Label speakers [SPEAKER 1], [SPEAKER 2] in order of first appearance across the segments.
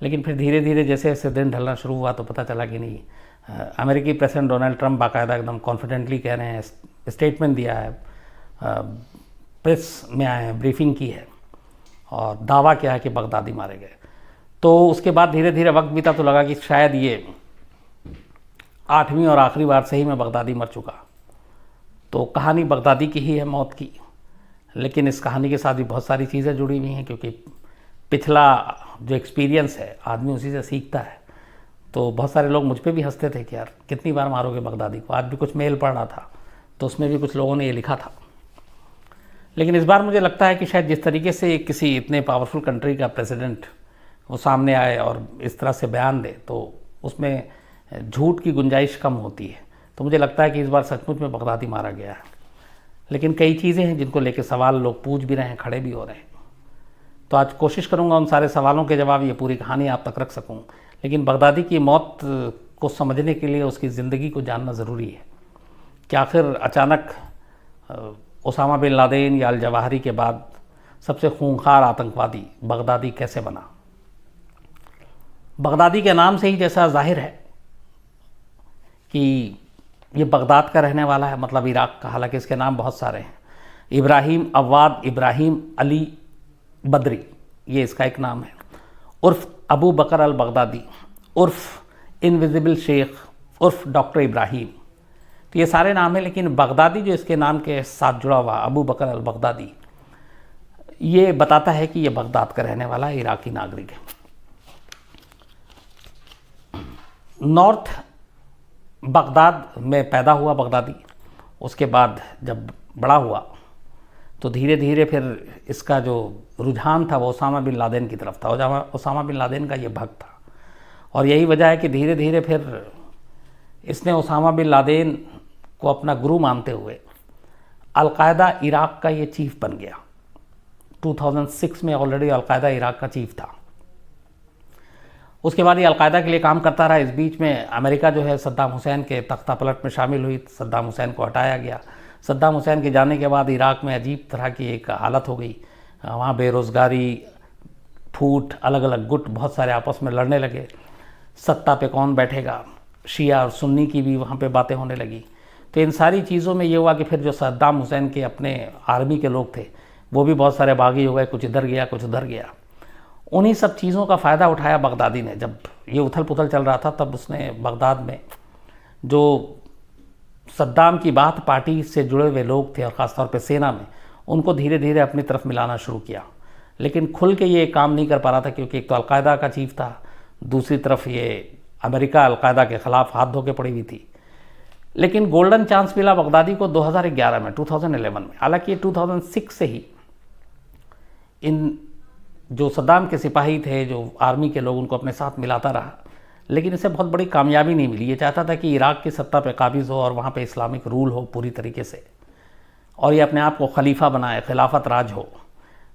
[SPEAKER 1] लेकिन फिर धीरे धीरे जैसे जैसे दिन ढलना शुरू हुआ तो पता चला कि नहीं, अमेरिकी प्रेसिडेंट डोनाल्ड ट्रंप बाकायदा एकदम कॉन्फिडेंटली कह रहे हैं, स्टेटमेंट दिया है, प्रेस में आए हैं, ब्रीफिंग की है और दावा किया है कि बगदादी मारे गए। तो उसके बाद धीरे धीरे वक्त बीता तो लगा कि शायद ये 8वीं और आखिरी बार सही में बगदादी मर चुका। तो कहानी बगदादी की ही है मौत की, लेकिन इस कहानी के साथ भी बहुत सारी चीज़ें जुड़ी हुई हैं, क्योंकि पिछला जो एक्सपीरियंस है आदमी उसी से सीखता है। तो बहुत सारे लोग मुझ पे भी हंसते थे कि यार कितनी बार मारोगे बगदादी को। आज भी कुछ मेल पढ़ रहा था तो उसमें भी कुछ लोगों ने ये लिखा था। लेकिन इस बार मुझे लगता है कि शायद जिस तरीके से किसी इतने पावरफुल कंट्री का प्रेसिडेंट वो सामने आए और इस तरह से बयान दे तो उसमें झूठ की गुंजाइश कम होती है। तो मुझे लगता है कि इस बार सचमुच में बगदादी मारा गया है। लेकिन कई चीज़ें हैं जिनको लेकर सवाल लोग पूछ भी रहे हैं, खड़े भी हो रहे हैं। तो आज कोशिश करूंगा उन सारे सवालों के जवाब, ये पूरी कहानी आप तक रख सकूं। लेकिन बगदादी की मौत को समझने के लिए उसकी ज़िंदगी को जानना ज़रूरी है कि आखिर अचानक ओसामा बिन लादेन या अल जवाहिरी के बाद सबसे खूंखार आतंकवादी बगदादी कैसे बना। बगदादी के नाम से ही जैसा जाहिर है कि ये बगदाद का रहने वाला है, मतलब इराक़ का। हालांकि इसके नाम बहुत सारे हैं, इब्राहिम अव्वाद, इब्राहिम अली बदरी, ये इसका एक नाम है, उर्फ अबू बकर अल बगदादी, उर्फ इनविजिबल शेख, उर्फ डॉक्टर इब्राहिम। तो ये सारे नाम हैं, लेकिन बगदादी जो इसके नाम के साथ जुड़ा हुआ अबू बकर अल बगदादी, ये बताता है कि ये बगदाद का रहने वाला इराकी नागरिक है। नॉर्थ बगदाद में पैदा हुआ बगदादी। उसके बाद जब बड़ा हुआ तो धीरे धीरे फिर इसका जो रुझान था वो ओसामा बिन लादेन की तरफ था। ओसामा बिन लादेन का ये भक्त था और यही वजह है कि धीरे धीरे फिर इसने ओसामा बिन लादेन को अपना गुरु मानते हुए अलकायदा इराक़ का ये चीफ बन गया। 2006 में ऑलरेडी अलकायदा इराक़ का चीफ था। उसके बाद ये अलकायदा के लिए काम करता रहा। इस बीच में अमेरिका जो है सद्दाम हुसैन के तख्ता पलट में शामिल हुई, सद्दाम हुसैन को हटाया गया। सद्दाम हुसैन के जाने के बाद इराक़ में अजीब तरह की एक हालत हो गई। वहाँ बेरोज़गारी, फूट, अलग अलग गुट बहुत सारे आपस में लड़ने लगे, सत्ता पे कौन बैठेगा। शिया और सुन्नी की भी वहाँ पे बातें होने लगी। तो इन सारी चीज़ों में ये हुआ कि फिर जो सद्दाम हुसैन के अपने आर्मी के लोग थे वो भी बहुत सारे बागी हो गए, कुछ इधर गया कुछ उधर गया। उन्हीं सब चीज़ों का फ़ायदा उठाया बगदादी ने। जब ये उथल पुथल चल रहा था तब उसने बगदाद में जो सद्दाम की बात पार्टी से जुड़े हुए लोग थे और ख़ासतौर पे सेना में, उनको धीरे धीरे अपनी तरफ मिलाना शुरू किया। लेकिन खुल के ये काम नहीं कर पा रहा था, क्योंकि एक तो अलकायदा का चीफ था, दूसरी तरफ ये अमेरिका अलकायदा के ख़िलाफ़ हाथ धो के पड़ी हुई थी। लेकिन गोल्डन चांस मिला बगदादी को 2011 में, 2011 में। हालांकि 2006 से ही इन जो सद्दाम के सिपाही थे, जो आर्मी के लोग, उनको अपने साथ मिलाता रहा, लेकिन इसे बहुत बड़ी कामयाबी नहीं मिली। ये चाहता था कि इराक़ की सत्ता पे काबिज़ हो और वहाँ पे इस्लामिक रूल हो पूरी तरीके से, और ये अपने आप को खलीफा बनाए, खिलाफत राज हो।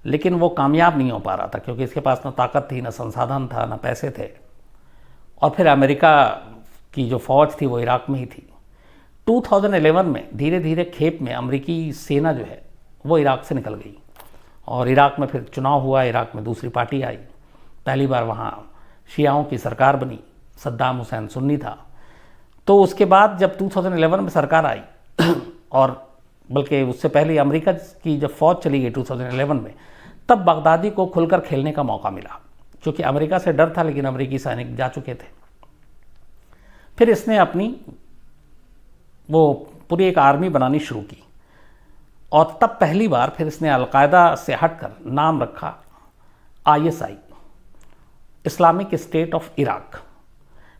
[SPEAKER 1] लेकिन वो कामयाब नहीं हो पा रहा था, क्योंकि इसके पास ना ताकत थी, ना संसाधन था, ना पैसे थे। और फिर अमेरिका की जो फ़ौज थी वो इराक़ में ही थी। 2011 में धीरे धीरे खेप में अमेरिकी सेना जो है वो इराक़ से निकल गई और इराक़ में फिर चुनाव हुआ। इराक़ में दूसरी पार्टी आई, पहली बार वहाँ शियाओं की सरकार बनी। सद्दाम हुसैन सुन्नी था। तो उसके बाद जब 2011 में सरकार आई और बल्कि उससे पहले अमेरिका की जब फ़ौज चली गई 2011 में, तब बगदादी को खुलकर खेलने का मौका मिला। क्योंकि अमेरिका से डर था, लेकिन अमेरिकी सैनिक जा चुके थे। फिर इसने अपनी वो पूरी एक आर्मी बनानी शुरू की और तब पहली बार फिर इसने अलकायदा से हटकर नाम रखा ISI, Islamic state of Iraq.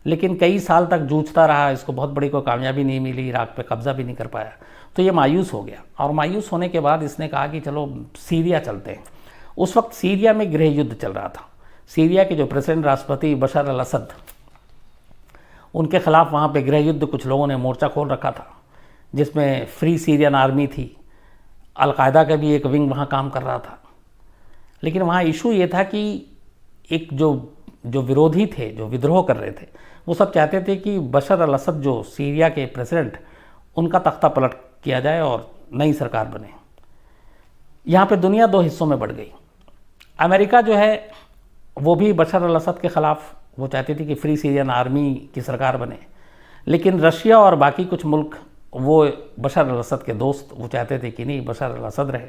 [SPEAKER 1] लेकिन कई साल तक जूझता रहा, इसको बहुत बड़ी कोई कामयाबी नहीं मिली, इराक़ पे कब्ज़ा भी नहीं कर पाया। तो ये मायूस हो गया और मायूस होने के बाद इसने कहा कि चलो सीरिया चलते हैं। उस वक्त सीरिया में गृह युद्ध चल रहा था। सीरिया के जो प्रेसिडेंट राष्ट्रपति बशर अल असद, उनके ख़िलाफ़ वहाँ पे गृह युद्ध कुछ लोगों ने मोर्चा खोल रखा था, जिसमें फ्री सीरियन आर्मी थी, अलकायदा का भी एक विंग वहाँ काम कर रहा था। लेकिन वहाँ इशू ये था कि एक जो विरोधी थे, जो विद्रोह कर रहे थे, वो सब चाहते थे कि बशर अल असद जो सीरिया के प्रेसिडेंट, उनका तख्ता पलट किया जाए और नई सरकार बने। यहाँ पे दुनिया दो हिस्सों में बढ़ गई। अमेरिका जो है वो भी बशर अल असद के ख़िलाफ़ वो चाहती थी कि फ्री सीरियन आर्मी की सरकार बने, लेकिन रशिया और बाकी कुछ मुल्क वो बशर अल असद के दोस्त वो चाहते थे कि नहीं बशर अल असद रहे।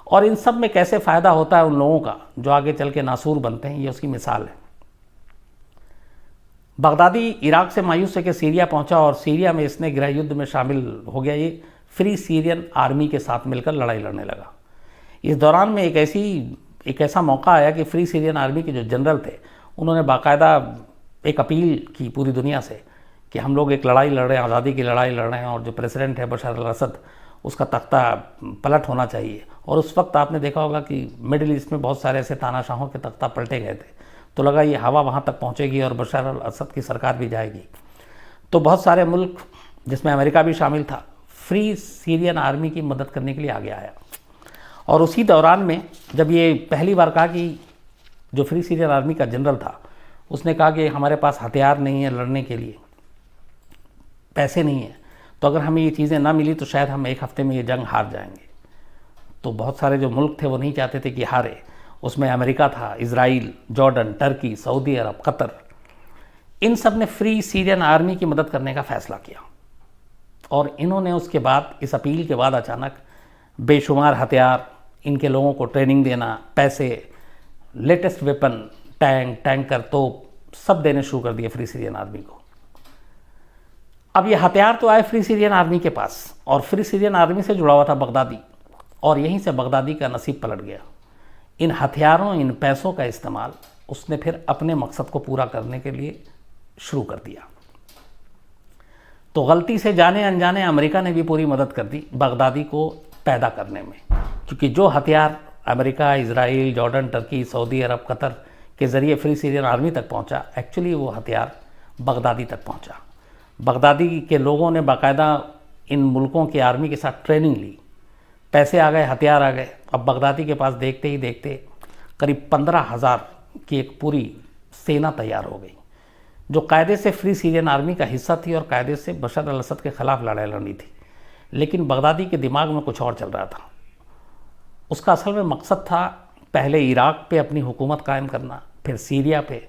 [SPEAKER 1] और इन सब में कैसे फ़ायदा होता है उन लोगों का जो आगे चल के नासूर बनते हैं, ये उसकी मिसाल है। बगदादी इराक से मायूस होकर सीरिया पहुंचा और सीरिया में इसने गृह युद्ध में शामिल हो गया। ये फ्री सीरियन आर्मी के साथ मिलकर लड़ाई लड़ने लगा। इस दौरान में एक ऐसा मौका आया कि फ्री सीरियन आर्मी के जो जनरल थे उन्होंने बाकायदा एक अपील की पूरी दुनिया से कि हम लोग एक लड़ाई लड़ रहे हैं, आज़ादी की लड़ाई लड़ रहे हैं, और जो प्रेसिडेंट है बशर अल असद उसका तख्ता पलट होना चाहिए। और उस वक्त आपने देखा होगा कि मिडिल ईस्ट में बहुत सारे ऐसे तानाशाहों के तख्ता पलटे गए थे, तो लगा ये हवा वहाँ तक पहुँचेगी और बशर अल असद की सरकार भी जाएगी। तो बहुत सारे मुल्क जिसमें अमेरिका भी शामिल था फ्री सीरियन आर्मी की मदद करने के लिए आगे आया। और उसी दौरान में जब ये पहली बार कहा कि जो फ्री सीरियन आर्मी का जनरल था उसने कहा कि हमारे पास हथियार नहीं है लड़ने के लिए, पैसे नहीं है, तो अगर हमें ये चीज़ें ना मिली तो शायद हम एक हफ्ते में ये जंग हार जाएंगे। तो बहुत सारे जो मुल्क थे वो नहीं चाहते थे कि हारे। उसमें अमेरिका था, Israel, Jordan, Turkey, Saudi Arab, Qatar, इन सब ने फ्री सीरियन आर्मी की मदद करने का फ़ैसला किया। और इन्होंने उसके बाद, इस अपील के बाद अचानक बेशुमार हथियार, इनके लोगों को ट्रेनिंग देना, पैसे, लेटेस्ट वेपन, टैंक, टैंकर, तोप सब देने शुरू कर दिए फ्री सीरियन आर्मी को। अब ये हथियार तो आए फ्री सीरियन आर्मी के पास, और फ्री सीरियन आर्मी से जुड़ा हुआ था बगदादी, और यहीं से बगदादी का नसीब पलट गया। इन हथियारों, इन पैसों का इस्तेमाल उसने फिर अपने मकसद को पूरा करने के लिए शुरू कर दिया। तो गलती से जाने अनजाने अमेरिका ने भी पूरी मदद कर दी बगदादी को पैदा करने में, क्योंकि जो हथियार America, Israel, Jordan, Turkey, Saudi Arab, Qatar के ज़रिए फ्री सीरियन आर्मी तक पहुंचा, एक्चुअली वो हथियार बगदादी तक पहुंचा। बगदादी के लोगों ने बाकायदा इन मुल्कों की आर्मी के साथ ट्रेनिंग ली, पैसे आ गए, हथियार आ गए। अब बगदादी के पास देखते ही देखते करीब 15,000 की एक पूरी सेना तैयार हो गई, जो कायदे से फ्री सीरियन आर्मी का हिस्सा थी और कायदे से बशर अल असद के ख़िलाफ़ लड़ाई लड़नी थी। लेकिन बगदादी के दिमाग में कुछ और चल रहा था। उसका असल में मकसद था पहले इराक पे अपनी हुकूमत कायम करना, फिर सीरिया पे,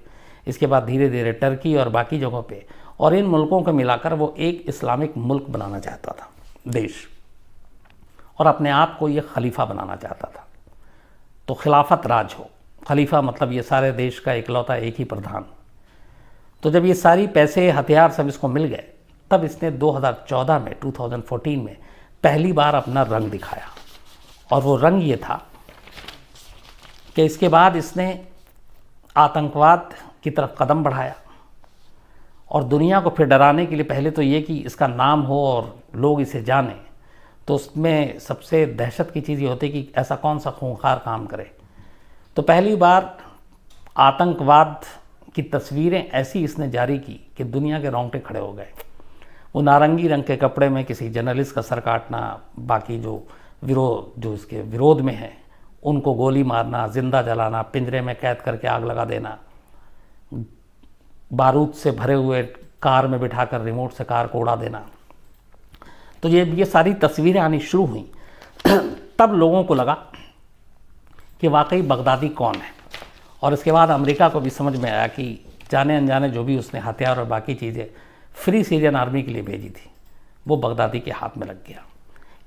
[SPEAKER 1] इसके बाद धीरे धीरे टर्की और बाकी जगहों पे, और इन मुल्कों को मिलाकर वो एक इस्लामिक मुल्क बनाना चाहता था, देश, और अपने आप को ये खलीफा बनाना चाहता था। तो खिलाफत राज हो, खलीफा मतलब ये सारे देश का इकलौता एक ही प्रधान। तो जब ये सारी पैसे, हथियार सब इसको मिल गए, तब इसने 2014 में 2014 में पहली बार अपना रंग दिखाया। और वो रंग ये था कि इसके बाद इसने आतंकवाद की तरफ कदम बढ़ाया, और दुनिया को फिर डराने के लिए पहले तो ये कि इसका नाम हो और लोग इसे जाने, तो उसमें सबसे दहशत की चीज़ ये होती कि ऐसा कौन सा खूंखार काम करे। तो पहली बार आतंकवाद की तस्वीरें ऐसी इसने जारी की कि दुनिया के रोंगटे खड़े हो गए। वो नारंगी रंग के कपड़े में किसी जर्नलिस्ट का सर काटना, बाकी जो इसके विरोध में हैं उनको गोली मारना, जिंदा जलाना, पिंजरे में कैद करके आग लगा देना, बारूद से भरे हुए कार में बिठाकर रिमोट से कार को उड़ा देना। तो ये सारी तस्वीरें आनी शुरू हुई। तब लोगों को लगा कि वाकई बगदादी कौन है। और इसके बाद अमेरिका को भी समझ में आया कि जाने अनजाने जो भी उसने हथियार और बाकी चीज़ें फ्री सीरियन आर्मी के लिए भेजी थी, वो बगदादी के हाथ में लग गया।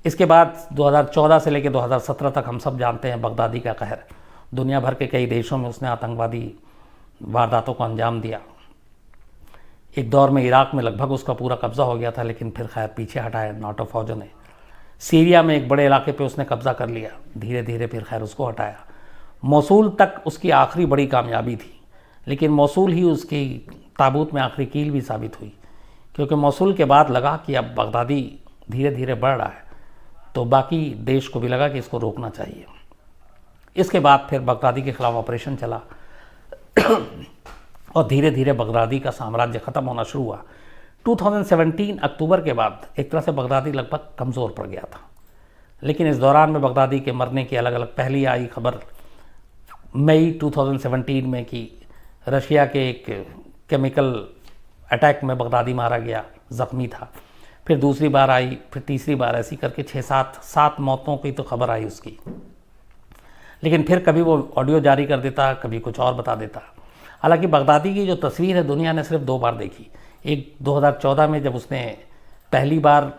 [SPEAKER 1] इसके बाद 2014 से लेकर 2017 तक हम सब जानते हैं बगदादी का कहर। दुनिया भर के कई देशों में उसने आतंकवादी वारदातों को अंजाम दिया। एक दौर में इराक में लगभग उसका पूरा कब्ज़ा हो गया था, लेकिन फिर खैर पीछे हटाया नाटो फौजों ने। सीरिया में एक बड़े इलाके पे उसने कब्ज़ा कर लिया, धीरे धीरे फिर खैर उसको हटाया। मोसूल तक उसकी आखिरी बड़ी कामयाबी थी, लेकिन मोसूल ही उसकी ताबूत में आखिरी कील भी साबित हुई, क्योंकि मोसूल के बाद लगा कि अब बगदादी धीरे धीरे बढ़ रहा है, तो बाकी देश को भी लगा कि इसको रोकना चाहिए। इसके बाद फिर बगदादी के ख़िलाफ़ ऑपरेशन चला और धीरे धीरे बगदादी का साम्राज्य ख़त्म होना शुरू हुआ। 2017 अक्टूबर के बाद एक तरह से बगदादी लगभग कमज़ोर पड़ गया था। लेकिन इस दौरान में बगदादी के मरने की अलग अलग, पहली आई खबर मई 2017 में कि रशिया के एक केमिकल अटैक में बगदादी मारा गया, ज़ख्मी था। फिर दूसरी बार आई, फिर तीसरी बार, ऐसी करके 6-7 मौतों की तो खबर आई उसकी। लेकिन फिर कभी वो ऑडियो जारी कर देता, कभी कुछ और बता देता। हालांकि बगदादी की जो तस्वीर है दुनिया ने सिर्फ 2 बार देखी। एक 2014 में जब उसने पहली बार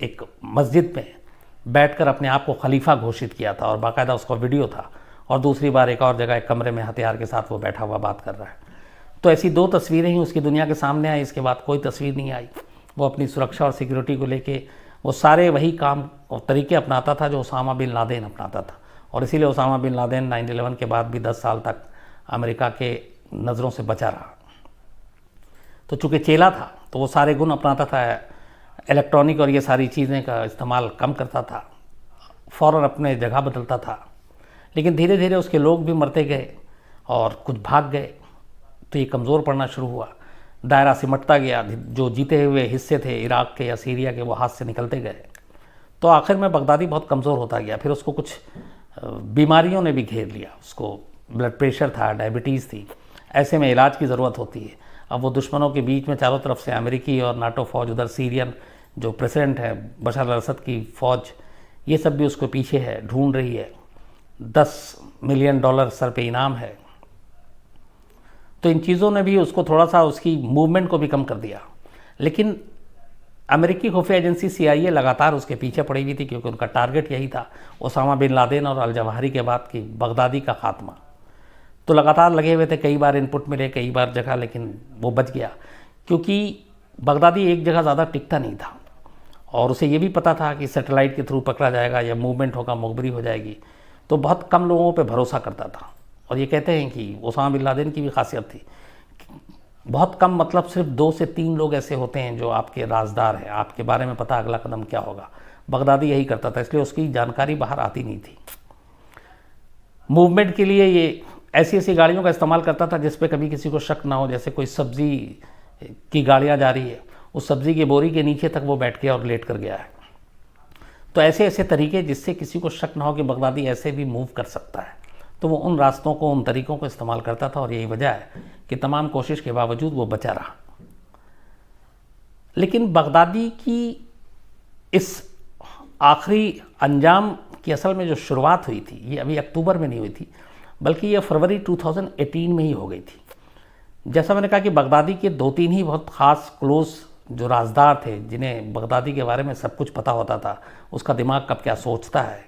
[SPEAKER 1] एक मस्जिद में बैठकर अपने आप को खलीफा घोषित किया था और बाकायदा उसका वीडियो था, और दूसरी बार एक और जगह एक कमरे में हथियार के साथ वो बैठा हुआ बात कर रहा है। तो ऐसी 2 तस्वीरें ही उसकी दुनिया के सामने आई, इसके बाद कोई तस्वीर नहीं आई। वो अपनी सुरक्षा और सिक्योरिटी को लेके वो सारे वही काम और तरीके अपनाता था जो ओसामा बिन लादेन अपनाता था, और इसीलिए ओसामा बिन लादेन 9/11 के बाद भी 10 साल तक अमेरिका के नज़रों से बचा रहा। तो चूँकि चेला था तो वो सारे गुण अपनाता था, इलेक्ट्रॉनिक और ये सारी चीज़ें का इस्तेमाल कम करता था, फ़ौरन अपने जगह बदलता था। लेकिन धीरे धीरे उसके लोग भी मरते गए और कुछ भाग गए, तो ये कमज़ोर पड़ना शुरू हुआ, दायरा सिमटता गया। जो जीते हुए हिस्से थे इराक़ के या सीरिया के वो हाथ से निकलते गए। तो आखिर में बगदादी बहुत कमज़ोर होता गया। फिर उसको कुछ बीमारियों ने भी घेर लिया, उसको ब्लड प्रेशर था, डायबिटीज़ थी, ऐसे में इलाज की ज़रूरत होती है। अब वो दुश्मनों के बीच में चारों तरफ से अमेरिकी और नाटो फ़ौज, उधर सीरियन जो प्रेसिडेंट है बशर अल-असद की फ़ौज, ये सब भी उसको पीछे है, ढूंढ रही है। $10 मिलियन सर पे इनाम है। तो इन चीज़ों ने भी उसको थोड़ा सा उसकी मूवमेंट को भी कम कर दिया। लेकिन अमेरिकी खुफिया एजेंसी CIA लगातार उसके पीछे पड़ी हुई थी, क्योंकि उनका टारगेट यही था ओसामा बिन लादेन और अल-जवाहिरी के बाद की बगदादी का खात्मा। तो लगातार लगे हुए थे, कई बार इनपुट मिले, कई बार जगह, लेकिन वो बच गया, क्योंकि बगदादी एक जगह ज़्यादा टिकता नहीं था और उसे ये भी पता था कि सैटेलाइट के थ्रू पकड़ा जाएगा या मूवमेंट होगा, मुखबरी हो जाएगी। तो बहुत कम लोगों पे भरोसा करता था। और ये कहते हैं कि ओसामा बिन लादेन की भी खासियत थी, बहुत कम, मतलब सिर्फ 2 से 3 लोग ऐसे होते हैं जो आपके राजदार हैं, आपके बारे में पता अगला कदम क्या होगा। बगदादी यही करता था, इसलिए उसकी जानकारी बाहर आती नहीं थी। मूवमेंट के लिए ये ऐसी ऐसी गाड़ियों का इस्तेमाल करता था जिस पे कभी किसी को शक ना हो। जैसे कोई सब्ज़ी की गाड़ियाँ जा रही है, उस सब्ज़ी की बोरी के नीचे तक वो बैठ के और लेट कर गया है। तो ऐसे ऐसे तरीके जिससे किसी को शक ना हो कि बगदादी ऐसे भी मूव कर सकता है, तो वो उन रास्तों को, उन तरीक़ों को इस्तेमाल करता था। और यही वजह है कि तमाम कोशिश के बावजूद वो बचा रहा। लेकिन बगदादी की इस आखिरी अंजाम की असल में जो शुरुआत हुई थी, ये अभी अक्टूबर में नहीं हुई थी, बल्कि ये फरवरी 2018 में ही हो गई थी। जैसा मैंने कहा कि बगदादी के 2-3 ही बहुत ख़ास क्लोज़ जो राजदार थे, जिन्हें बगदादी के बारे में सब कुछ पता होता था, उसका दिमाग कब क्या सोचता है,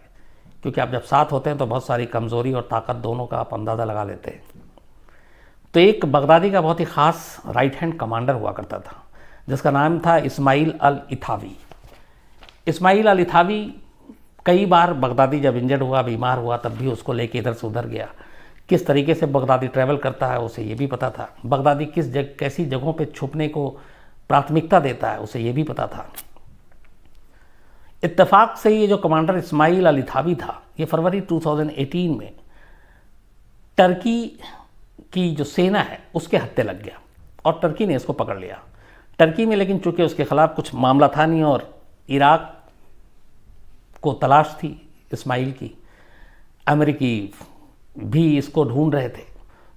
[SPEAKER 1] क्योंकि आप जब साथ होते हैं तो बहुत सारी कमज़ोरी और ताकत दोनों का आप अंदाज़ा लगा लेते हैं। तो एक बगदादी का बहुत ही ख़ास राइट हैंड कमांडर हुआ करता था, जिसका नाम था इस्माइल अल-इथावी। इस्माइल अल-इथावी कई बार बगदादी जब इंजर्ड हुआ, बीमार हुआ, तब भी उसको लेके इधर से उधर गया। किस तरीके से बगदादी ट्रैवल करता है उसे ये भी पता था। बगदादी कैसी जगहों पे छुपने को प्राथमिकता देता है उसे ये भी पता था। इत्तेफाक से ये जो कमांडर इस्माइल अल-इथावी था, ये फरवरी 2018 में टर्की की जो सेना है उसके हत्थे लग गया और टर्की ने इसको पकड़ लिया। टर्की में लेकिन चूँकि उसके ख़िलाफ़ कुछ मामला था नहीं और इराक़ को तलाश थी इस्माइल की, अमेरिकी भी इसको ढूंढ रहे थे,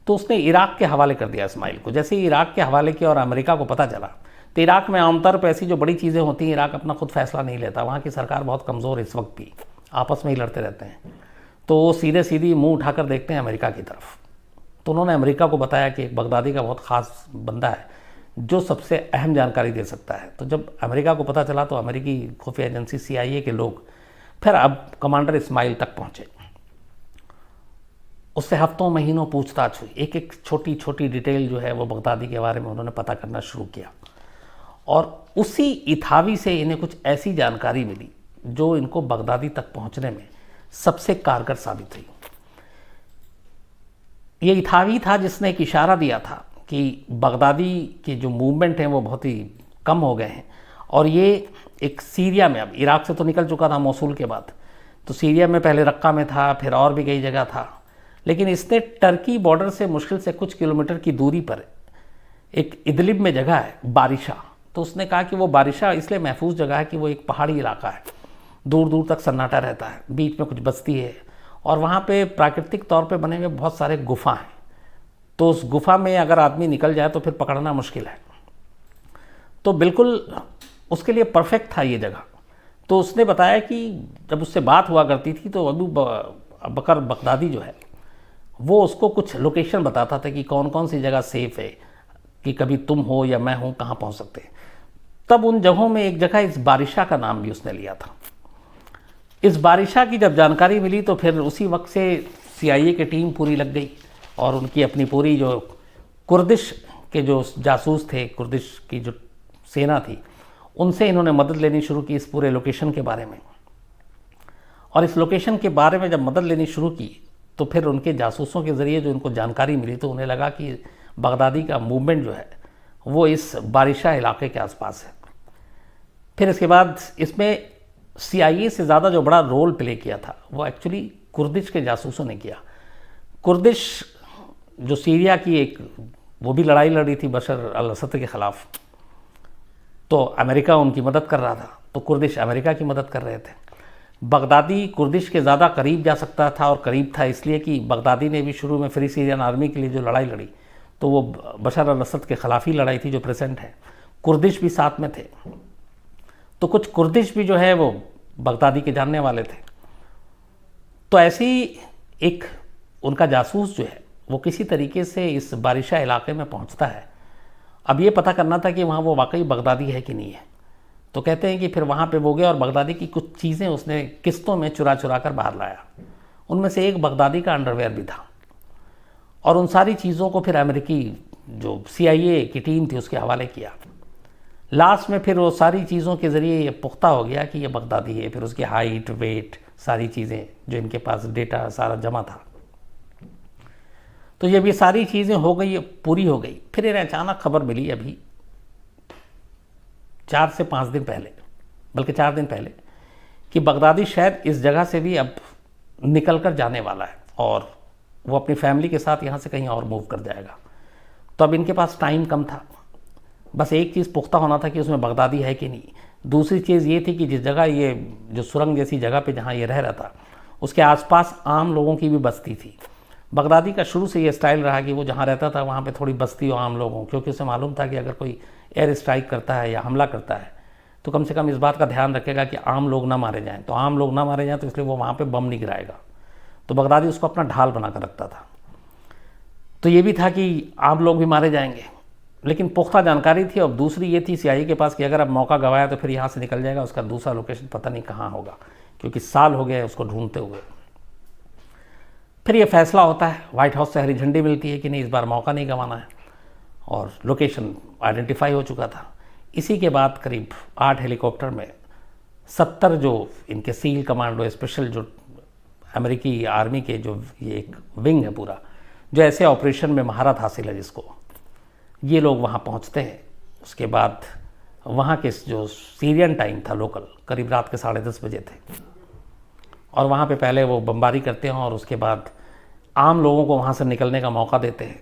[SPEAKER 1] तो उसने इराक़ के हवाले कर दिया इस्माइल को। जैसे ही इराक़ के हवाले किया और अमेरिका को पता चला, तो इराक़ में आमतौर पर ऐसी जो बड़ी चीज़ें होती हैं, इराक़ अपना खुद फैसला नहीं लेता। वहाँ की सरकार बहुत कमज़ोर है, इस वक्त भी आपस में ही लड़ते रहते हैं। तो वो सीधे सीधी मुँह उठाकर देखते हैं अमेरिका की तरफ। तो उन्होंने अमेरिका को बताया कि एक बगदादी का बहुत ख़ास बंदा है जो सबसे अहम जानकारी दे सकता है। तो जब अमेरिका को पता चला तो अमेरिकी खुफिया एजेंसी CIA के लोग फिर अब कमांडर इस्माइल तक पहुँचे। उससे हफ्तों महीनों पूछताछ हुई, एक एक छोटी छोटी डिटेल जो है वो बगदादी के बारे में उन्होंने पता करना शुरू किया। और उसी इथावी से इन्हें कुछ ऐसी जानकारी मिली जो इनको बगदादी तक पहुँचने में सबसे कारगर साबित हुई। ये इथावी था जिसने एक इशारा दिया था कि बगदादी के जो मूवमेंट हैं वो बहुत ही कम हो गए हैं और ये एक सीरिया में, अब इराक़ से तो निकल चुका था मौसूल के बाद, तो सीरिया में पहले रक्का में था, फिर और भी कई जगह था, लेकिन इसने टर्की बॉर्डर से मुश्किल से कुछ किलोमीटर की दूरी पर एक इदलिब में जगह है बारिशा। तो उसने कहा कि वो बारिशा इसलिए महफूज जगह है कि वो एक पहाड़ी इलाका है, दूर दूर तक सन्नाटा रहता है, बीच में कुछ बस्ती है और वहाँ पे प्राकृतिक तौर पे बने हुए बहुत सारे गुफा हैं। तो उस गुफा में अगर आदमी निकल जाए तो फिर पकड़ना मुश्किल है। तो बिल्कुल उसके लिए परफेक्ट था ये जगह। तो उसने बताया कि जब उससे बात हुआ करती थी तो बकर बगदादी जो है वो उसको कुछ लोकेशन बताता था कि कौन कौन सी जगह सेफ़ है, कि कभी तुम हो या मैं हूँ कहाँ पहुँच सकते हैं। तब उन जगहों में एक जगह इस बारिशा का नाम भी उसने लिया था। इस बारिशा की जब जानकारी मिली तो फिर उसी वक्त से CIA की टीम पूरी लग गई और उनकी अपनी पूरी जो कुर्दिश के जो जासूस थे, कुर्दिश की जो सेना थी, उनसे इन्होंने मदद लेनी शुरू की इस पूरे लोकेशन के बारे में। और इस लोकेशन के बारे में जब मदद लेनी शुरू की तो फिर उनके जासूसों के ज़रिए जो उनको जानकारी मिली तो उन्हें लगा कि बगदादी का मूवमेंट जो है वो इस बारिशा इलाके के आसपास है। फिर इसके बाद इसमें CIA से ज़्यादा जो बड़ा रोल प्ले किया था वो एक्चुअली कुर्दिश के जासूसों ने किया। कुर्दिश जो सीरिया की एक वो भी लड़ाई लड़ी थी बशर अल असद के ख़िलाफ़, तो अमेरिका उनकी मदद कर रहा था, तो कुर्दिश अमेरिका की मदद कर रहे थे। बगदादी कुर्दिश के ज़्यादा करीब जा सकता था, और करीब था इसलिए कि बगदादी ने भी शुरू में फ्री सीरियन आर्मी के लिए जो लड़ाई लड़ी तो वो बशर अल असद के ख़िलाफ़ ही लड़ाई थी जो प्रेजेंट है। कुर्दिश भी साथ में थे, तो कुछ कुर्दिश भी जो है वो बगदादी के जानने वाले थे। तो ऐसे ही एक उनका जासूस जो है वो किसी तरीके से इस बारिशा इलाके में पहुंचता है। अब ये पता करना था कि वहाँ वो वाकई बगदादी है कि नहीं है। तो कहते हैं कि फिर वहाँ पे वो गया और बगदादी की कुछ चीज़ें उसने किस्तों में चुरा चुरा कर बाहर लाया। उनमें से एक बगदादी का अंडरवेयर भी था, और उन सारी चीज़ों को फिर अमेरिकी जो CIA की टीम थी उसके हवाले किया। लास्ट में फिर वो सारी चीज़ों के ज़रिए ये पुख्ता हो गया कि ये बगदादी है। फिर उसकी हाइट, वेट, सारी चीज़ें जो इनके पास डेटा सारा जमा था, तो ये भी सारी चीज़ें हो गई, पूरी हो गई। फिर इन्हें अचानक खबर मिली अभी 4 से 5 दिन पहले, बल्कि 4 दिन पहले, कि बगदादी शायद इस जगह से भी अब निकल कर जाने वाला है और वो अपनी फैमिली के साथ यहाँ से कहीं और मूव कर जाएगा। तो अब इनके पास टाइम कम था, बस एक चीज़ पुख्ता होना था कि उसमें बगदादी है कि नहीं। दूसरी चीज़ ये थी कि जिस जगह ये जो सुरंग जैसी जगह पे जहाँ ये रह रहा था उसके आसपास आम लोगों की भी बस्ती थी। बगदादी का शुरू से ये स्टाइल रहा कि वो जहाँ रहता था वहाँ पे थोड़ी बस्ती हो आम लोगों, क्योंकि उसे मालूम था कि अगर कोई एयर स्ट्राइक करता है या हमला करता है तो कम से कम इस बात का ध्यान रखेगा कि आम लोग ना मारे जाएँ। तो आम लोग ना मारे जाएँ तो इसलिए वो वहाँ पर बम नहीं गिराएगा। तो बगदादी उसको अपना ढाल बना कर रखता था। तो ये भी था कि आम लोग भी मारे जाएंगे, लेकिन पुख्ता जानकारी थी। और दूसरी ये थी CIA के पास कि अगर अब मौका गंवाया तो फिर यहाँ से निकल जाएगा, उसका दूसरा लोकेशन पता नहीं कहाँ होगा, क्योंकि साल हो गया उसको ढूंढते हुए। फिर ये फैसला होता है, व्हाइट हाउस से हरी झंडी मिलती है कि नहीं, इस बार मौका नहीं गंवाना है, और लोकेशन आइडेंटिफाई हो चुका था। इसी के बाद करीब 8 हेलीकॉप्टर में 70 जो इनके सील कमांडो, स्पेशल जो अमेरिकी आर्मी के जो ये एक विंग है पूरा, जो ऐसे ऑपरेशन में महारत हासिल है जिसको, ये लोग वहाँ पहुँचते हैं। उसके बाद वहाँ के जो सीरियन टाइम था लोकल, करीब रात के 10:30 बजे थे, और वहाँ पे पहले वो बमबारी करते हैं और उसके बाद आम लोगों को वहाँ से निकलने का मौका देते हैं।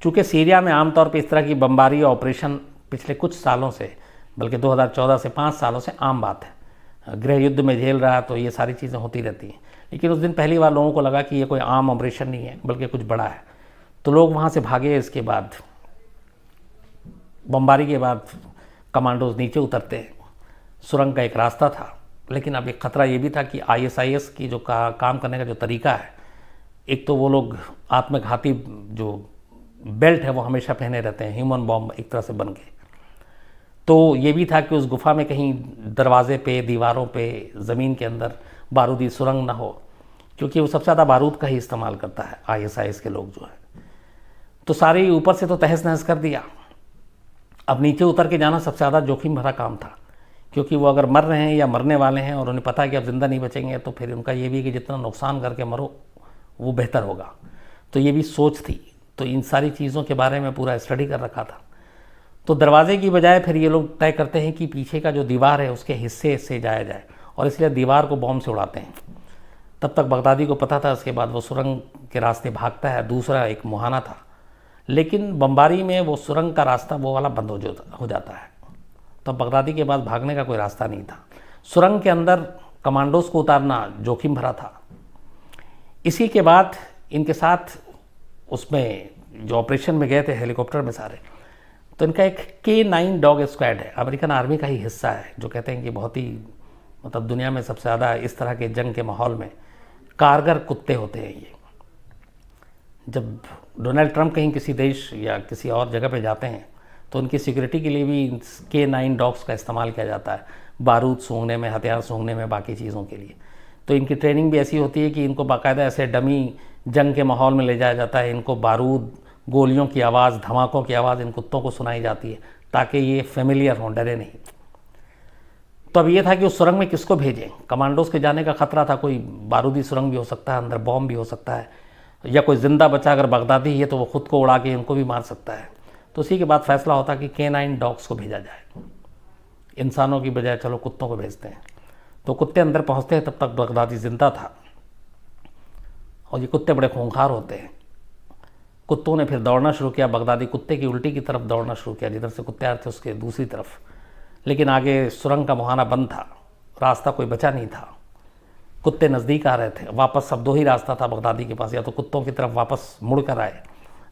[SPEAKER 1] चूँकि सीरिया में आमतौर पे इस तरह की बमबारी ऑपरेशन पिछले कुछ सालों से, बल्कि 2014 से 5 सालों से आम बात है। गृह युद्ध में झेल रहा है तो ये सारी चीज़ें होती रहती हैं, लेकिन उस दिन पहली बार लोगों को लगा कि ये कोई आम ऑपरेशन नहीं है बल्कि कुछ बड़ा है, तो लोग वहाँ से भागे। इसके बाद बमबारी के बाद कमांडोज नीचे उतरते हैं। सुरंग का एक रास्ता था, लेकिन अब एक ख़तरा ये भी था कि ISIS की जो काम करने का जो तरीका है, एक तो वो लोग आत्मघाती जो बेल्ट है वो हमेशा पहने रहते हैं, ह्यूमन बॉम्ब एक तरह से बन के। तो ये भी था कि उस गुफा में कहीं दरवाजे पे, दीवारों पे, ज़मीन के अंदर बारूदी सुरंग ना हो, क्योंकि वो सबसे ज़्यादा बारूद का ही इस्तेमाल करता है ISIS के लोग जो है। तो सारे ऊपर से तो तहस नहस कर दिया। अब नीचे उतर के जाना सबसे ज़्यादा जोखिम भरा काम था, क्योंकि वो अगर मर रहे हैं या मरने वाले हैं और उन्हें पता है कि अब ज़िंदा नहीं बचेंगे, तो फिर उनका ये भी कि जितना नुकसान करके मरो वो बेहतर होगा। तो ये भी सोच थी। तो इन सारी चीज़ों के बारे में पूरा स्टडी कर रखा था। तो दरवाजे की बजाय फिर ये लोग तय करते हैं कि पीछे का जो दीवार है उसके हिस्से से जाया जाए, और इसलिए दीवार को बॉम्ब से उड़ाते हैं। तब तक बगदादी को पता था। उसके बाद वो सुरंग के रास्ते भागता है। दूसरा एक मुहाना था, लेकिन बमबारी में वो सुरंग का रास्ता वो वाला बंद हो जाता है। तो बगदादी के पास भागने का कोई रास्ता नहीं था। सुरंग के अंदर कमांडोज को उतारना जोखिम भरा था। इसी के बाद इनके साथ उसमें जो ऑपरेशन में गए थे हेलीकॉप्टर में सारे, तो इनका एक K9 डॉग स्क्वाड है, अमेरिकन आर्मी का ही हिस्सा है, जो कहते हैं कि बहुत ही मतलब दुनिया में सबसे ज़्यादा इस तरह के जंग के माहौल में कारगर कुत्ते होते हैं ये। जब डोनाल्ड ट्रंप कहीं किसी देश या किसी और जगह पे जाते हैं तो उनकी सिक्योरिटी के लिए भी K9 डॉग्स का इस्तेमाल किया जाता है, बारूद सूंघने में, हथियार सूंघने में, बाकी चीज़ों के लिए। तो इनकी ट्रेनिंग भी ऐसी होती है कि इनको बाकायदा ऐसे डमी जंग के माहौल में ले जाया जाता है। इनको बारूद, गोलियों की आवाज़, धमाकों की आवाज़ इन कुत्तों को सुनाई जाती है ताकि ये फेमिलियर हों, डरे नहीं। तो अब ये था कि उस सुरंग में किसको भेजें। कमांडोज के जाने का खतरा था, कोई बारूदी सुरंग भी हो सकता है, अंदर बॉम्ब भी हो सकता है, या कोई ज़िंदा बचा अगर बगदादी है तो वो खुद को उड़ा के उनको भी मार सकता है। तो उसी के बाद फैसला होता कि K9 डॉग्स को भेजा जाए, इंसानों की बजाय चलो कुत्तों को भेजते हैं। तो कुत्ते अंदर पहुंचते हैं, तब तक बगदादी ज़िंदा था और ये कुत्ते बड़े खूंखार होते हैं। कुत्तों ने फिर दौड़ना शुरू किया, बगदादी कुत्ते की उल्टी की तरफ दौड़ना शुरू किया, जिधर से कुत्ते आ रहे थे उसके दूसरी तरफ। लेकिन आगे सुरंग का मुहाना बंद था, रास्ता कोई बचा नहीं था, कुत्ते नज़दीक आ रहे थे। वापस अब दो ही रास्ता था बगदादी के पास, या तो कुत्तों की तरफ वापस मुड़ कर आए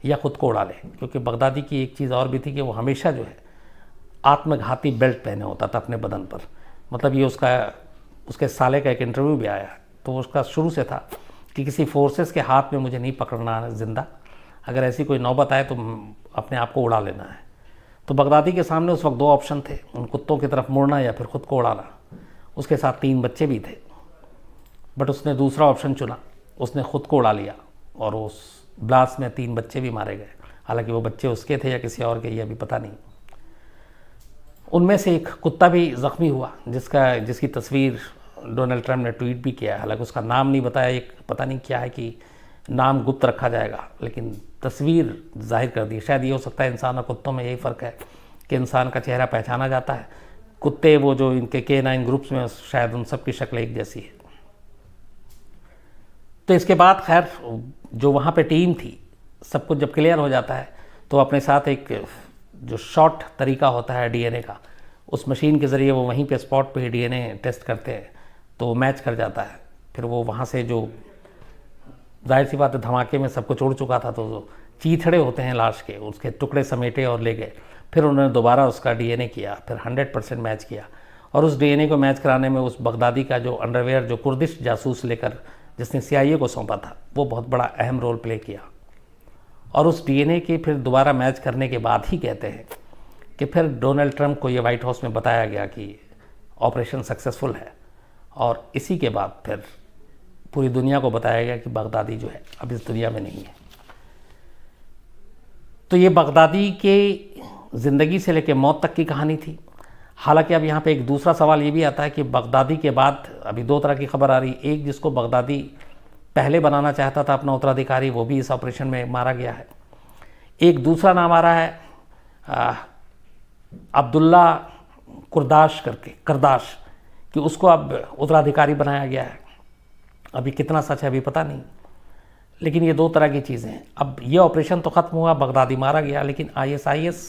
[SPEAKER 1] या खुद को उड़ा ले। क्योंकि बगदादी की एक चीज़ और भी थी कि वो हमेशा जो है आत्मघाती बेल्ट पहने होता था अपने बदन पर। मतलब ये उसके साले का एक इंटरव्यू भी आया, तो उसका शुरू से था कि किसी फोर्सेस के हाथ में मुझे नहीं पकड़ना है ज़िंदा, अगर ऐसी कोई नौबत आए तो अपने आप को उड़ा लेना है। तो बगदादी के सामने उस वक्त दो ऑप्शन थे, उन कुत्तों की तरफ मुड़ना या फिर खुद को उड़ाना। उसके साथ 3 बच्चे भी थे, बट उसने दूसरा ऑप्शन चुना, उसने खुद को उड़ा लिया और उस ब्लास्ट में 3 बच्चे भी मारे गए। हालांकि वो बच्चे उसके थे या किसी और के, ये अभी पता नहीं। उनमें से एक कुत्ता भी ज़ख्मी हुआ, जिसकी तस्वीर डोनाल्ड ट्रंप ने ट्वीट भी किया है। हालांकि उसका नाम नहीं बताया, एक पता नहीं क्या है कि नाम गुप्त रखा जाएगा, लेकिन तस्वीर जाहिर कर दी। शायद ये हो सकता है इंसान और कुत्तों में यही फ़र्क है कि इंसान का चेहरा पहचाना जाता है, कुत्ते वो जो इनके K9 ग्रुप्स में शायद उन सब की शक्ल एक जैसी है। तो इसके बाद खैर जो वहाँ पे टीम थी, सब कुछ जब क्लियर हो जाता है तो अपने साथ एक जो शॉर्ट तरीका होता है DNA का, उस मशीन के ज़रिए वो वहीं पे स्पॉट पे DNA टेस्ट करते हैं, तो मैच कर जाता है। फिर वो वहाँ से जो जाहिर सी बात है धमाके में सब कुछ उड़ चुका था, तो जो चीथड़े होते हैं लाश के, उसके टुकड़े समेटे और ले गए। फिर उन्होंने दोबारा उसका DNA किया, फिर 100% मैच किया। और उस DNA को मैच कराने में उस बगदादी का जो अंडरवेयर, जो कुर्दिश जासूस लेकर जिसने CIA को सौंपा था, वो बहुत बड़ा अहम रोल प्ले किया। और उस DNA के फिर दोबारा मैच करने के बाद ही कहते हैं कि फिर डोनाल्ड ट्रंप को ये वाइट हाउस में बताया गया कि ऑपरेशन सक्सेसफुल है, और इसी के बाद फिर पूरी दुनिया को बताया गया कि बगदादी जो है अब इस दुनिया में नहीं है। तो ये बगदादी के ज़िंदगी से लेकर मौत तक की कहानी थी। हालांकि अब यहाँ पे एक दूसरा सवाल ये भी आता है कि बगदादी के बाद अभी 2 तरह की खबर आ रही। एक, जिसको बगदादी पहले बनाना चाहता था अपना उत्तराधिकारी, वो भी इस ऑपरेशन में मारा गया है। एक दूसरा नाम आ रहा है अब्दुल्ला करदाश कि उसको अब उत्तराधिकारी बनाया गया है। अभी कितना सच है अभी पता नहीं, लेकिन ये 2 तरह की चीज़ें हैं। अब ये ऑपरेशन तो ख़त्म हुआ, बगदादी मारा गया, लेकिन ISIS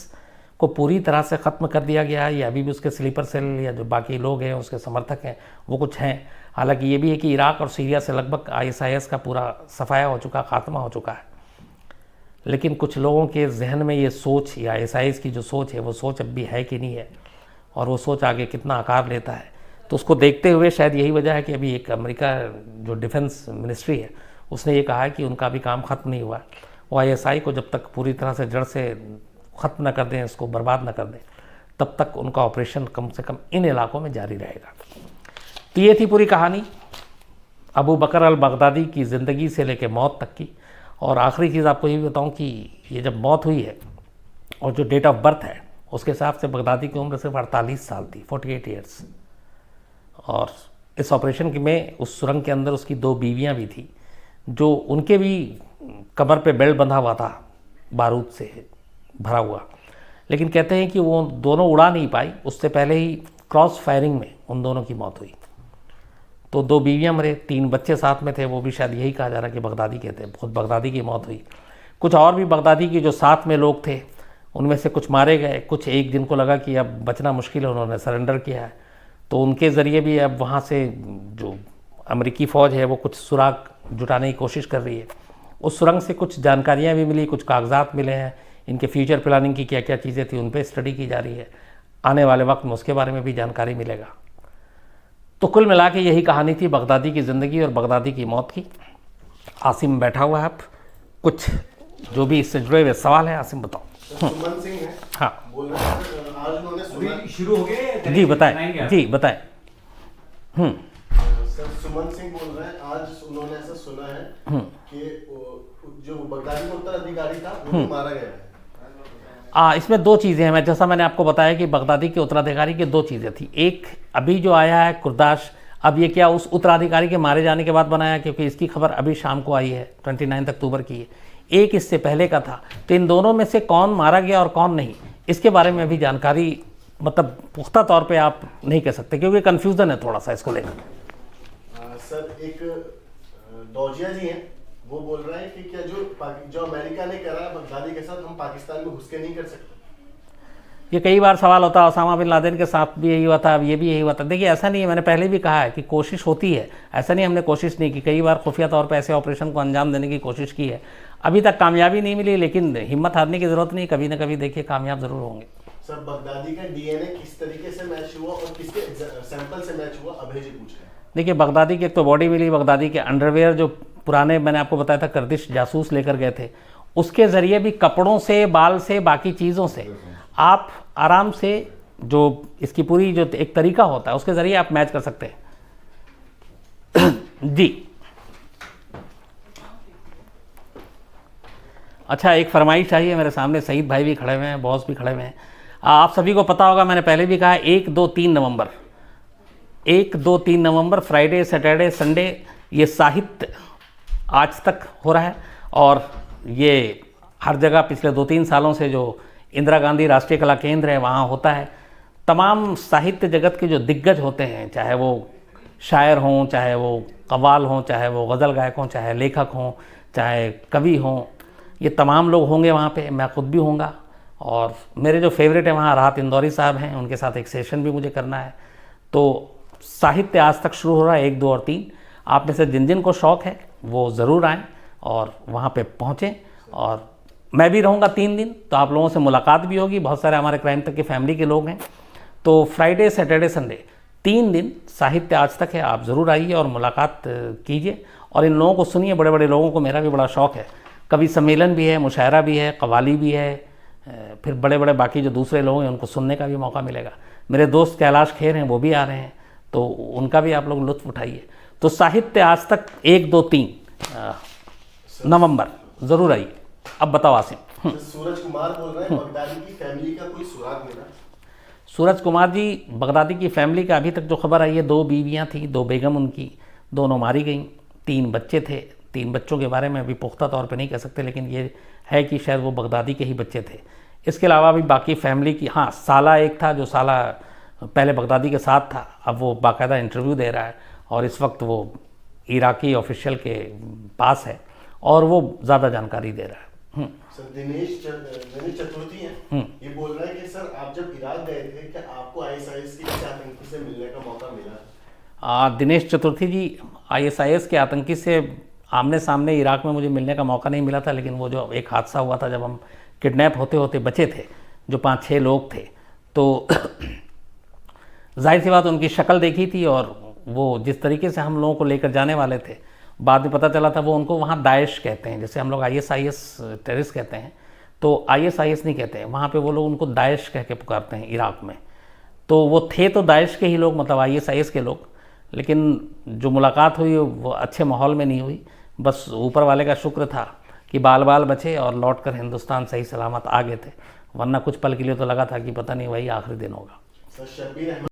[SPEAKER 1] को पूरी तरह से ख़त्म कर दिया गया है। ये अभी भी उसके स्लीपर सेल या जो बाकी लोग हैं उसके समर्थक हैं वो कुछ हैं। हालांकि ये भी है कि इराक और सीरिया से लगभग ISIS का पूरा सफाया हो चुका, ख़ात्मा हो चुका है। लेकिन कुछ लोगों के जहन में ये सोच या ISIS की जो सोच है वो सोच अब भी है कि नहीं है, और वो सोच आगे कितना आकार लेता है, तो उसको देखते हुए शायद यही वजह है कि अभी एक अमेरिका जो डिफेंस मिनिस्ट्री है उसने ये कहा है कि उनका भी काम ख़त्म नहीं हुआ। वो ISI को जब तक पूरी तरह से जड़ से ख़त्म न कर दें, इसको बर्बाद न कर दें, तब तक उनका ऑपरेशन कम से कम इन इलाकों में जारी रहेगा। तो ये थी पूरी कहानी अबू बकर अल बगदादी की ज़िंदगी से लेकर मौत तक की। और आखिरी चीज़ आपको ये भी बताऊँ कि ये जब मौत हुई है और जो डेट ऑफ बर्थ है उसके हिसाब से बगदादी की उम्र सिर्फ 48 साल थी, 48 ईयर्स। और इस ऑपरेशन में उस सुरंग के अंदर उसकी 2 बीवियाँ भी थी, जो उनके भी कमर पे बेल्ट बंधा हुआ था बारूद से भरा हुआ, लेकिन कहते हैं कि वो दोनों उड़ा नहीं पाई, उससे पहले ही क्रॉस फायरिंग में उन दोनों की मौत हुई। तो 2 बीवियाँ मरे, 3 बच्चे साथ में थे, वो भी शायद यही कहा जा रहा है कि बगदादी के थे। खुद बगदादी की मौत हुई। कुछ और भी बगदादी के जो साथ में लोग थे उनमें से कुछ मारे गए, कुछ एक जिनको लगा कि अब बचना मुश्किल है उन्होंने सरेंडर किया है, तो उनके ज़रिए भी अब वहाँ से जो अमेरिकी फ़ौज है वो कुछ सुराग जुटाने की कोशिश कर रही है। उस सुरंग से कुछ जानकारियाँ भी मिली, कुछ कागजात मिले हैं, इनके फ्यूचर प्लानिंग की क्या क्या चीज़ें थी उन पर स्टडी की जा रही है। आने वाले वक्त में उसके बारे में भी जानकारी मिलेगा। तो कुल मिला के यही कहानी थी बगदादी की ज़िंदगी और बगदादी की मौत की। आसिम बैठा हुआ है, आप कुछ जो भी इससे जुड़े हुए सवाल है आसिम बताओ।
[SPEAKER 2] सुमन सिंह है,
[SPEAKER 1] हाँ
[SPEAKER 2] बोल रहे हैं सर, आज उन्होंने सुना
[SPEAKER 3] शुरू हो गए
[SPEAKER 1] जी बताएं, जी बताएं।
[SPEAKER 2] सर सुमन सिंह बोल रहे हैं, आज उन्होंने ऐसा सुना है कि जो बगदादी का उत्तराधिकारी था वो मारा गया है।
[SPEAKER 1] इसमें दो चीज़ें हैं। जैसा मैंने आपको बताया कि बगदादी के उत्तराधिकारी की दो चीज़ें थी। एक अभी जो आया है कुर्दाश, अब ये क्या उस उत्तराधिकारी के मारे जाने के बाद बनाया, क्योंकि इसकी खबर अभी शाम को आई है, 29 अक्टूबर की है। एक इससे पहले का था। तो इन दोनों में से कौन मारा गया और कौन नहीं, इसके बारे में अभी जानकारी मतलब पुख्ता तौर पे आप नहीं कह सकते, क्योंकि कन्फ्यूज़न है थोड़ा सा इसको लेकर।
[SPEAKER 2] सर एक दौजिया जी हैं, वो बोल रहे हैं कि क्या जो अमेरिका ने करा है बगदादी के साथ, हम पाकिस्तान में घुस के नहीं कर सकते।
[SPEAKER 1] ये कई बार सवाल होता है, ओसामा बिन लादेन के साथ भी यही हुआ था, अब ये भी यही हुआ था। देखिए ऐसा नहीं है, मैंने पहले भी कहा है कि कोशिश होती है, ऐसा नहीं हमने कोशिश नहीं की। कई बार खुफिया तौर पर ऐसे ऑपरेशन को अंजाम देने की कोशिश की है, अभी तक कामयाबी नहीं मिली, लेकिन हिम्मत हारने की ज़रूरत नहीं, कभी ना कभी देखिए कामयाब ज़रूर होंगे।
[SPEAKER 2] सर बगदादी का डीएनए किस तरीके से मैच हुआ और किसके सैंपल से मैच हुआ, अभय जी पूछ रहे हैं।
[SPEAKER 1] देखिए बगदादी की एक तो बॉडी मिली, बगदादी के अंडरवेयर जो पुराने मैंने आपको बताया था कर्दिश जासूस लेकर गए थे, उसके ज़रिए भी कपड़ों से, बाल से, बाकी चीज़ों से आप आराम से, जो इसकी पूरी जो एक तरीका होता है उसके ज़रिए आप मैच कर सकते हैं। जी अच्छा, एक फरमाइश आई है मेरे सामने, सईद भाई भी खड़े हुए हैं, बॉस भी खड़े हुए हैं। आप सभी को पता होगा, मैंने पहले भी कहा 1, 2, 3 नवंबर, 1, 2, 3 नवंबर, फ्राइडे, सैटरडे, संडे, ये साहित्य आज तक हो रहा है। और ये हर जगह पिछले 2-3 सालों से जो इंदिरा गांधी राष्ट्रीय कला केंद्र है वहाँ होता है। तमाम साहित्य जगत के जो दिग्गज होते हैं, चाहे वो शायर हों, चाहे वो कव्वाल हों, चाहे वो गज़ल गायक हों, चाहे लेखक हों, चाहे कवि हों, ये तमाम लोग होंगे वहाँ पे। मैं ख़ुद भी होऊंगा। और मेरे जो फेवरेट है वहाँ राहत इंदौरी साहब हैं, उनके साथ एक सेशन भी मुझे करना है। तो साहित्य आज तक शुरू हो रहा है 1, 2 और 3। आप में से जिन जिन को शौक़ है वो ज़रूर आएँ और वहाँ पे पहुँचें। और मैं भी रहूँगा 3 दिन, तो आप लोगों से मुलाकात भी होगी। बहुत सारे हमारे क्राइम तक की फैमिली के लोग हैं। तो फ्राइडे, सैटरडे, संडे 3 दिन साहित्य आज तक है, आप ज़रूर आइए और मुलाकात कीजिए और इन लोगों को सुनिए। बड़े बड़े लोगों को मेरा भी बड़ा शौक़ है, कवि सम्मेलन भी है, मुशायरा भी है, कव्वाली भी है, फिर बड़े बड़े बाकी जो दूसरे लोग हैं उनको सुनने का भी मौका मिलेगा। मेरे दोस्त कैलाश खेर हैं, वो भी आ रहे हैं, तो उनका भी आप लोग लुत्फ़ उठाइए। तो साहित्य आज तक 1, 2, 3 नवंबर ज़रूर आइए। अब बताओ आसिम।
[SPEAKER 2] सूरज कुमार बोल रहे हैं, बगदादी की फैमिली का कोई सुराग मिला?
[SPEAKER 1] सूरज कुमार जी, बगदादी की फैमिली का अभी तक जो खबर आई है, 2 बीवियाँ थीं, 2 बेगम उनकी, दोनों मारी गईं, 3 बच्चे थे। 3 बच्चों के बारे में अभी पुख्ता तौर पे नहीं कह सकते, लेकिन ये है कि शायद वो बगदादी के ही बच्चे थे। इसके अलावा भी बाकी फैमिली की, हाँ साला एक था जो साला पहले बगदादी के साथ था, अब वो बाकायदा इंटरव्यू दे रहा है और इस वक्त वो इराकी ऑफिशियल के पास है और वो ज़्यादा जानकारी दे रहा है।
[SPEAKER 2] सर दिनेश चतुर्थी हैं, ये बोल रहे हैं कि सर आप जब इराक गए थे, क्या आपको ISIS के किसी आतंकी से मिलने का मौका मिला?
[SPEAKER 1] दिनेश चतुर्थी जी, ISIS के आतंकी से आमने सामने इराक में मुझे मिलने का मौका नहीं मिला था, लेकिन वो जो एक हादसा हुआ था जब हम किडनैप होते होते बचे थे, जो 5-6 लोग थे, तो जाहिर सी बात उनकी शक्ल देखी थी और वो जिस तरीके से हम लोगों को लेकर जाने वाले थे, बाद में पता चला था वो उनको वहाँ दाइश कहते हैं, जैसे हम लोग ISIS टेररिस्ट कहते हैं, तो ISIS नहीं कहते हैं वहाँ पे, वो लोग उनको दाइश कह के पुकारते हैं इराक में। तो वो थे तो दाइश के ही लोग, मतलब ISIS के लोग, लेकिन जो मुलाकात हुई वो अच्छे माहौल में नहीं हुई। बस ऊपर वाले का शुक्र था कि बाल बाल बचे और लौटकर हिंदुस्तान सही सलामत आ गए थे, वरना कुछ पल के लिए तो लगा था कि पता नहीं वही आखिरी दिन होगा।
[SPEAKER 2] सर शब्बीर अहमद